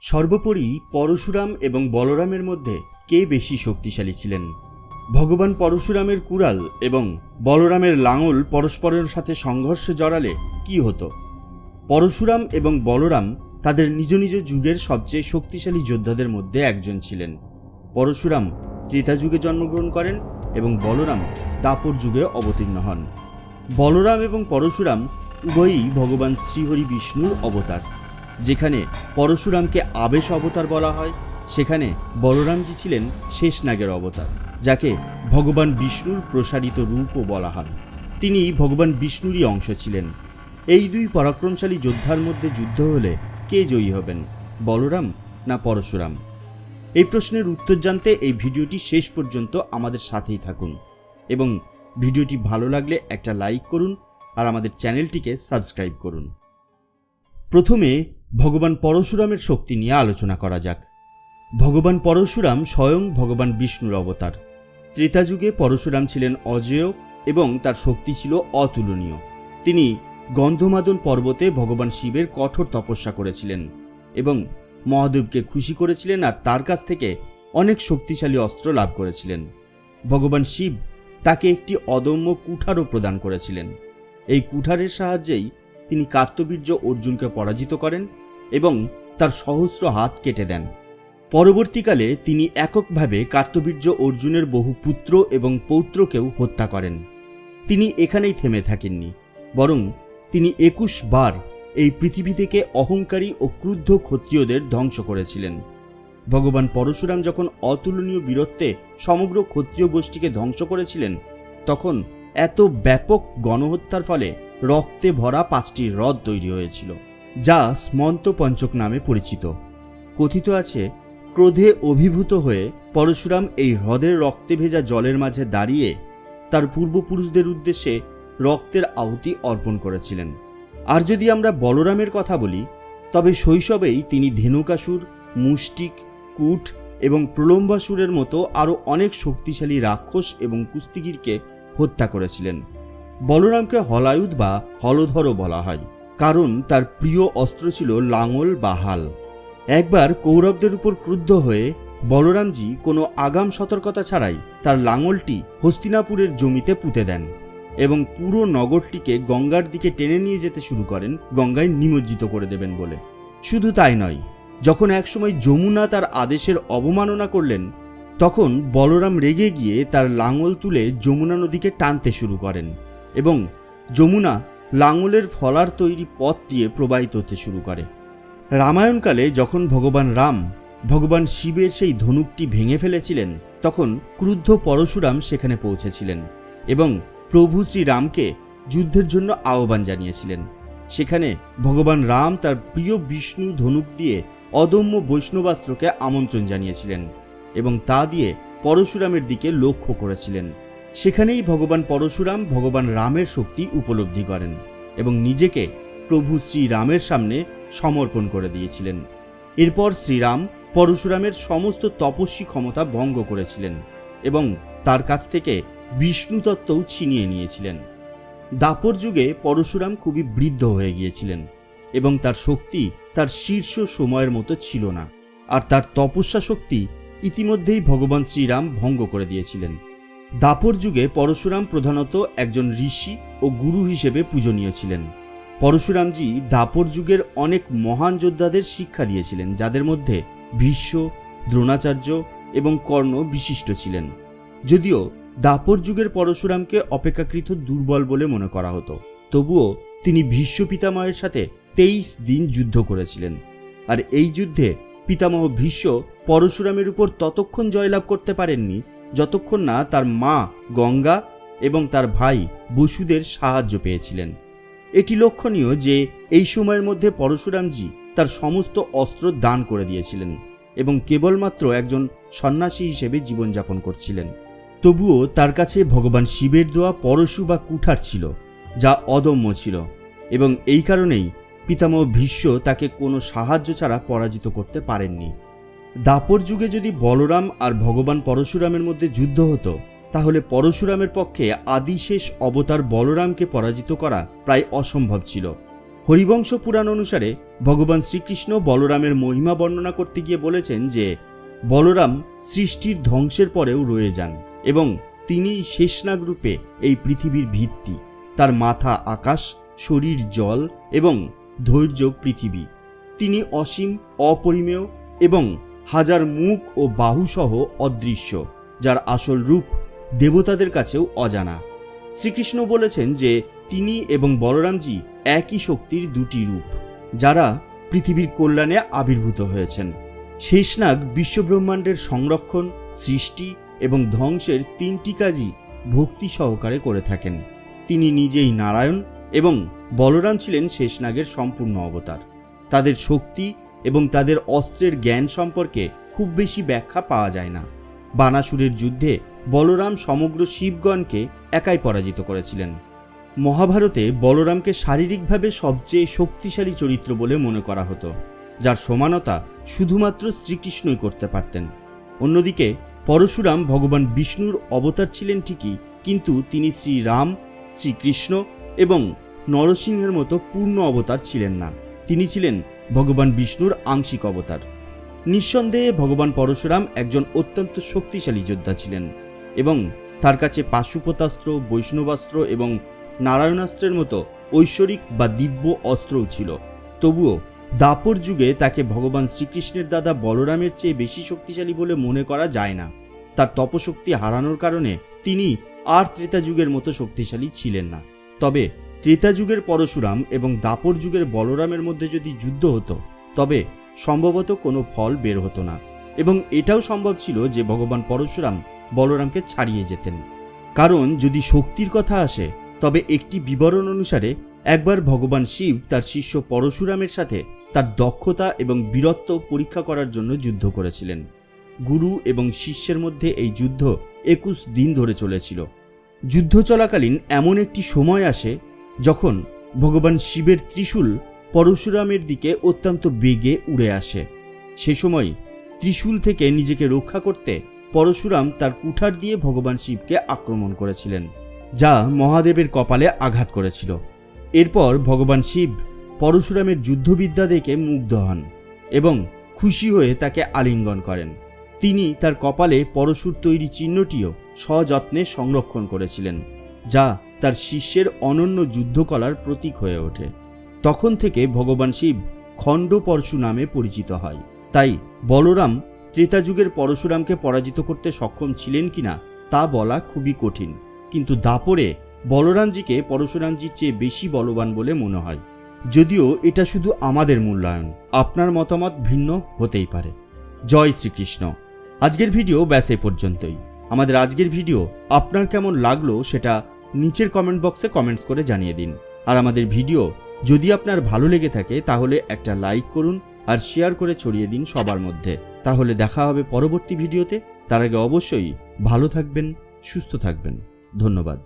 সর্বোপরি পরশুরাম এবং বলরামের মধ্যে কে বেশি শক্তিশালী ছিলেন? ভগবান পরশুরামের কুড়াল এবং বলরামের লাঙল পরস্পরের সাথে সংঘর্ষে জড়ালে কি হতো? পরশুরাম এবং বলরাম তাদের নিজ নিজ যুগের সবচেয়ে শক্তিশালী যোদ্ধাদের মধ্যে একজন ছিলেন। পরশুরাম ত্রেতা যুগে জন্মগ্রহণ করেন এবং বলরাম দাপর যুগে অবতীর্ণ হন। বলরাম এবং পরশুরাম উভয়ই ভগবান শ্রীহরি বিষ্ণুর অবতার। যেখানে পরশুরামকে আবেশ অবতার বলা হয়, সেখানে বলরামজি ছিলেন শেষনাগের অবতার, যাকে ভগবান বিষ্ণুর প্রসারিত রূপও বলা হয়। তিনি ভগবান বিষ্ণুরই অংশ ছিলেন। এই দুই পরাক্রমশালী যোদ্ধার মধ্যে যুদ্ধ হলে কে জয়ী হবেন, বলরাম না পরশুরাম? এই প্রশ্নের উত্তর জানতে এই ভিডিওটি শেষ পর্যন্ত আমাদের সাথেই থাকুন এবং ভিডিওটি ভালো লাগলে একটা লাইক করুন আর আমাদের চ্যানেলটিকে সাবস্ক্রাইব করুন। প্রথমে ভগবান পরশুরামের শক্তি নিয়ে আলোচনা করা যাক। ভগবান পরশুরাম স্বয়ং ভগবান বিষ্ণুর অবতার। ত্রেতা যুগে পরশুরাম ছিলেন অজেয় এবং তার শক্তি ছিল অতুলনীয়। তিনি গন্ধমাদন পর্বতে ভগবান শিবের কঠোর তপস্যা করেছিলেন এবং মহাদেবকে খুশি করেছিলেন আর তার কাছ থেকে অনেক শক্তিশালী অস্ত্র লাভ করেছিলেন। ভগবান শিব তাকে একটি অদম্য কুঠারও প্রদান করেছিলেন। এই কুঠারের সাহায্যেই তিনি কার্তবীর্য অর্জুনকে পরাজিত করেন এবং তার সহস্র হাত কেটে দেন। পরবর্তীকালে তিনি এককভাবে কার্তবীর্য অর্জুনের বহু পুত্র এবং পৌত্রকেও হত্যা করেন। তিনি এখানেই থেমে থাকেননি, বরং তিনি 21 বার এই পৃথিবী থেকে অহংকারী ও ক্রুদ্ধ ক্ষত্রিয়দের ধ্বংস করেছিলেন। ভগবান পরশুরাম যখন অতুলনীয় বীরত্বে সমগ্র ক্ষত্রিয় গোষ্ঠীকে ধ্বংস করেছিলেন, তখন এত ব্যাপক গণহত্যার ফলে রক্তে ভরা 5টি হ্রদ তৈরি হয়েছিল, যা স্মন্ত পঞ্চক নামে পরিচিত। কথিত আছে, ক্রোধে অভিভূত হয়ে পরশুরাম এই হ্রদের রক্তে ভেজা জলের মাঝে দাঁড়িয়ে তার পূর্বপুরুষদের উদ্দেশ্যে রক্তের আহুতি অর্পণ করেছিলেন। আর যদি আমরা বলরামের কথা বলি, তবে শৈশবেই তিনি ধেনুকাসুর, মুষ্টিক, কূট এবং প্রলম্বাসুরের মতো আরও অনেক শক্তিশালী রাক্ষস এবং কুস্তিগীরকে হত্যা করেছিলেন। বলরামকে হলায়ুধ বা হলধরও বলা হয়, কারণ তার প্রিয় অস্ত্র ছিল লাঙল বা হাল। একবার কৌরবদের উপর ক্রুদ্ধ হয়ে বলরামজি কোনো আগাম সতর্কতা ছাড়াই তার লাঙলটি হস্তিনাপুরের জমিতে পুঁতে দেন এবং পুরো নগরটিকে গঙ্গার দিকে টেনে নিয়ে যেতে শুরু করেন, গঙ্গায় নিমজ্জিত করে দেবেন বলে। শুধু তাই নয়, যখন একসময় যমুনা তার আদেশের অবমাননা করলেন, তখন বলরাম রেগে গিয়ে তার লাঙল তুলে যমুনা নদীকে টানতে শুরু করেন এবং যমুনা লাঙলের ফলার তৈরি পথ দিয়ে প্রবাহিত হতে শুরু করে। রামায়ণকালে যখন ভগবান রাম ভগবান শিবের সেই ধনুকটি ভেঙে ফেলেছিলেন, তখন ক্রুদ্ধ পরশুরাম সেখানে পৌঁছেছিলেন এবং প্রভু শ্রীরামকে যুদ্ধের জন্য আহ্বান জানিয়েছিলেন। সেখানে ভগবান রাম তার প্রিয় বিষ্ণু ধনুক দিয়ে অদম্য বৈষ্ণবাস্ত্রকে আমন্ত্রণ জানিয়েছিলেন এবং তা দিয়ে পরশুরামের দিকে লক্ষ্য করেছিলেন। সেখানেই ভগবান পরশুরাম ভগবান রামের শক্তি উপলব্ধি করেন এবং নিজেকে প্রভু শ্রীরামের সামনে সমর্পণ করে দিয়েছিলেন। এরপর শ্রীরাম পরশুরামের সমস্ত তপস্বী ক্ষমতা ভঙ্গ করেছিলেন এবং তার কাছ থেকে বিষ্ণু তত্ত্বও ছিনিয়ে নিয়েছিলেন। দাপর যুগে পরশুরাম খুবই বৃদ্ধ হয়ে গিয়েছিলেন এবং তার শক্তি তার শীর্ষ সময়ের মতো ছিল না, আর তার তপস্যা শক্তি ইতিমধ্যেই ভগবান শ্রীরাম ভঙ্গ করে দিয়েছিলেন। দাপর যুগে পরশুরাম প্রধানত একজন ঋষি ও গুরু হিসেবে পূজনীয় ছিলেন। পরশুরামজি দাপর যুগের অনেক মহান যোদ্ধাদের শিক্ষা দিয়েছিলেন, যাদের মধ্যে ভীষ্ম, দ্রোণাচার্য এবং কর্ণ বিশিষ্ট ছিলেন। যদিও দাপর যুগের পরশুরামকে অপেক্ষাকৃত দুর্বল বলে মনে করা হতো, তবুও তিনি ভীষ্ম পিতামহের সাথে 23 দিন যুদ্ধ করেছিলেন। আর এই যুদ্ধে পিতামহ ভীষ্ম পরশুরামের উপর ততক্ষণ জয়লাভ করতে পারেননি যতক্ষণ না তার মা গঙ্গা এবং তার ভাই বসুদের সাহায্য পেয়েছিলেন। এটি লক্ষণীয় যে এই সময়ের মধ্যে পরশুরামজি তার সমস্ত অস্ত্র দান করে দিয়েছিলেন এবং কেবলমাত্র একজন সন্ন্যাসী হিসেবে জীবনযাপন করছিলেন। তবুও তার কাছে ভগবান শিবের দেওয়া পরশু বা কুঠার ছিল, যা অদম্য ছিল এবং এই কারণেই পিতামহ ভীষ্ম তাকে কোনো সাহায্য ছাড়া পরাজিত করতে পারেননি। দাপর যুগে যদি বলরাম আর ভগবান পরশুরামের মধ্যে যুদ্ধ হতো, তাহলে পরশুরামের পক্ষে আদিশেষ অবতার বলরামকে পরাজিত করা প্রায় অসম্ভব ছিল। হরিবংশ পুরাণ অনুসারে ভগবান শ্রীকৃষ্ণ বলরামের মহিমা বর্ণনা করতে গিয়ে বলেছেন যে বলরাম সৃষ্টির ধ্বংসের পরেও রয়ে যান এবং তিনি শেষনাগ রূপে এই পৃথিবীর ভিত্তি। তার মাথা আকাশ, শরীর জল এবং ধৈর্য পৃথিবী। তিনি অসীম, অপরিমেয় এবং হাজার মুখ ও বাহুসহ অদৃশ্য, যার আসল রূপ দেবতাদের কাছেও অজানা। শ্রীকৃষ্ণ বলেছেন যে তিনি এবং বলরামজি একই শক্তির দুটি রূপ, যারা পৃথিবীর কল্যাণে আবির্ভূত হয়েছেন। শেষনাগ বিশ্বব্রহ্মাণ্ডের সংরক্ষণ, সৃষ্টি এবং ধ্বংসের তিনটি কাজই ভক্তি সহকারে করে থাকেন। তিনি নিজেই নারায়ণ এবং বলরাম ছিলেন শেষনাগের সম্পূর্ণ অবতার। তাদের শক্তি এবং তাদের অস্ত্রের জ্ঞান সম্পর্কে খুব বেশি ব্যাখ্যা পাওয়া যায় না। বানাসুরের যুদ্ধে বলরাম সমগ্র শিবগণকে একাই পরাজিত করেছিলেন। মহাভারতে বলরামকে শারীরিকভাবে সবচেয়ে শক্তিশালী চরিত্র বলে মনে করা হতো, যার সমানতা শুধুমাত্র শ্রীকৃষ্ণই করতে পারতেন। অন্যদিকে পরশুরাম ভগবান বিষ্ণুর অবতার ছিলেন ঠিকই, কিন্তু তিনি শ্রীরাম, শ্রীকৃষ্ণ এবং নরসিংহের মতো পূর্ণ অবতার ছিলেন না। তিনি ছিলেন ভগবান বিষ্ণুর আংশিক অবতার। নিঃসন্দেহে ভগবান পরশুরাম একজন অত্যন্ত শক্তিশালী যোদ্ধা ছিলেন এবং তার কাছে পাশুপতাস্ত্র, বৈষ্ণবাস্ত্র এবং নারায়ণাস্ত্রের মতো ঐশ্বরিক বা দিব্য অস্ত্রও ছিল। তবুও দাপর যুগে তাকে ভগবান শ্রীকৃষ্ণের দাদা বলরামের চেয়ে বেশি শক্তিশালী বলে মনে করা যায় না। তার তপশক্তি হারানোর কারণে তিনি আর ত্রেতা যুগের মতো শক্তিশালী ছিলেন না। তবে ত্রেতা যুগের পরশুরাম এবং দাপর যুগের বলরামের মধ্যে যদি যুদ্ধ হতো, তবে সম্ভবত কোনো ফল বের হতো না এবং এটাও সম্ভব ছিল যে ভগবান পরশুরাম বলরামকে ছাড়িয়ে যেতেন। কারণ যদি শক্তির কথা আসে, তবে একটি বিবরণ অনুসারে একবার ভগবান শিব তার শিষ্য পরশুরামের সাথে তার দক্ষতা এবং বীরত্ব পরীক্ষা করার জন্য যুদ্ধ করেছিলেন। গুরু এবং শিষ্যের মধ্যে এই যুদ্ধ 21 দিন ধরে চলেছিল। যুদ্ধ চলাকালীন এমন একটি সময় আসে যখন ভগবান শিবের ত্রিশূল পরশুরামের দিকে অত্যন্ত বেগে উড়ে আসে। সে সময় ত্রিশূল থেকে নিজেকে রক্ষা করতে পরশুরাম তার কুঠার দিয়ে ভগবান শিবকে আক্রমণ করেছিলেন, যা মহাদেবের কপালে আঘাত করেছিল। এরপর ভগবান শিব পরশুরামের যুদ্ধবিদ্যা দেখে মুগ্ধ হন এবং খুশি হয়ে তাকে আলিঙ্গন করেন। তিনি তার কপালে পরশুর তৈরি চিহ্নটিও সযত্নে সংরক্ষণ করেছিলেন, যা তার শিষ্যের অনন্য যুদ্ধকলার প্রতীক হয়ে ওঠে। তখন থেকে ভগবান শিব খণ্ড পরশু নামে পরিচিত হয়। তাই বলরাম ত্রেতা যুগের পরশুরামকে পরাজিত করতে সক্ষম ছিলেন কিনা তা বলা খুবই কঠিন, কিন্তু দাপরে বলরামজিকে পরশুরামজির চেয়ে বেশি বলবান বলে মনে হয়। যদিও এটা শুধু আমাদের মূল্যায়ন, আপনার মতামত ভিন্ন হতেই পারে। জয় শ্রীকৃষ্ণ। আজকের ভিডিও ব্যাস এই পর্যন্তই। আমাদের আজকের ভিডিও আপনার কেমন লাগলো সেটা নিচের কমেন্ট বক্সে কমেন্টস করে জানিয়ে দিন। আর আমাদের ভিডিও যদি আপনার ভালো লেগে থাকে তাহলে একটা লাইক করুন আর শেয়ার করে ছড়িয়ে দিন সবার মধ্যে। তাহলে দেখা হবে পরবর্তী ভিডিওতে। তার আগে অবশ্যই ভালো থাকবেন, সুস্থ থাকবেন। ধন্যবাদ।